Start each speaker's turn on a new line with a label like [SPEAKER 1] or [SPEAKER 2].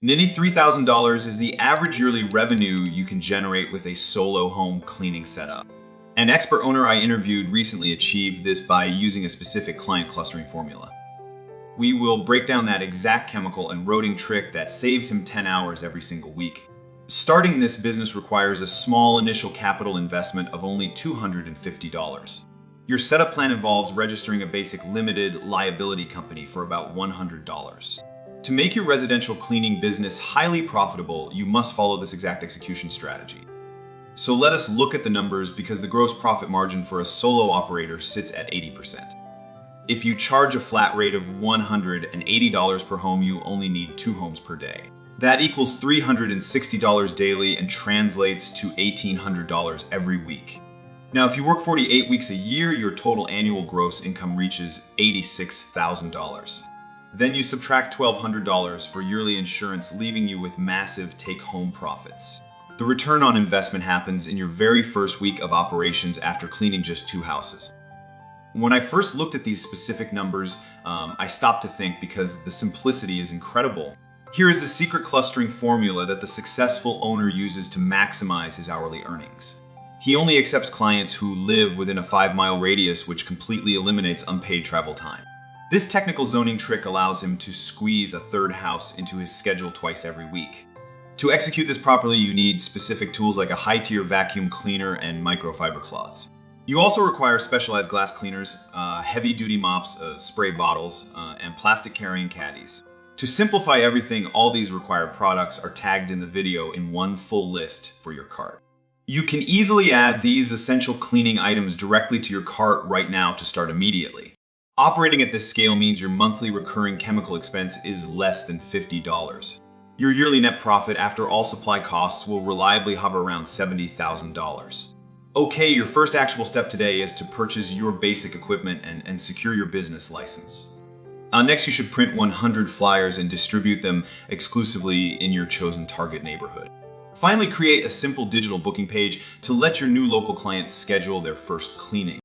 [SPEAKER 1] Nearly $3,000 is the average yearly revenue you can generate with a solo home cleaning setup. An expert owner I interviewed recently achieved this by using a specific client clustering formula. We will break down that exact chemical and routing trick that saves him 10 hours every single week. Starting this business requires a small initial capital investment of only $250. Your setup plan involves registering a basic limited liability company for about $100. To make your residential cleaning business highly profitable, you must follow this exact execution strategy. So let us look at the numbers because the gross profit margin for a solo operator sits at 80%. If you charge a flat rate of $180 per home, you only need 2 homes per day. That equals $360 daily and translates to $1,800 every week. Now, if you work 48 weeks a year, your total annual gross income reaches $86,000. Then you subtract $1,200 for yearly insurance, leaving you with massive take-home profits. The return on investment happens in your very first week of operations after cleaning just 2 houses. When I first looked at these specific numbers, I stopped to think because the simplicity is incredible. Here is the secret clustering formula that the successful owner uses to maximize his hourly earnings. He only accepts clients who live within a 5-mile radius, which completely eliminates unpaid travel time. This technical zoning trick allows him to squeeze a 3rd house into his schedule twice every week. To execute this properly, you need specific tools like a high-tier vacuum cleaner and microfiber cloths. You also require specialized glass cleaners, heavy-duty mops, spray bottles, and plastic carrying caddies. To simplify everything, all these required products are tagged in the video in one full list for your cart. You can easily add these essential cleaning items directly to your cart right now to start immediately. Operating at this scale means your monthly recurring chemical expense is less than $50. Your yearly net profit after all supply costs will reliably hover around $70,000. Okay, your first actual step today is to purchase your basic equipment and secure your business license. Next, you should print 100 flyers and distribute them exclusively in your chosen target neighborhood. Finally, create a simple digital booking page to let your new local clients schedule their first cleaning.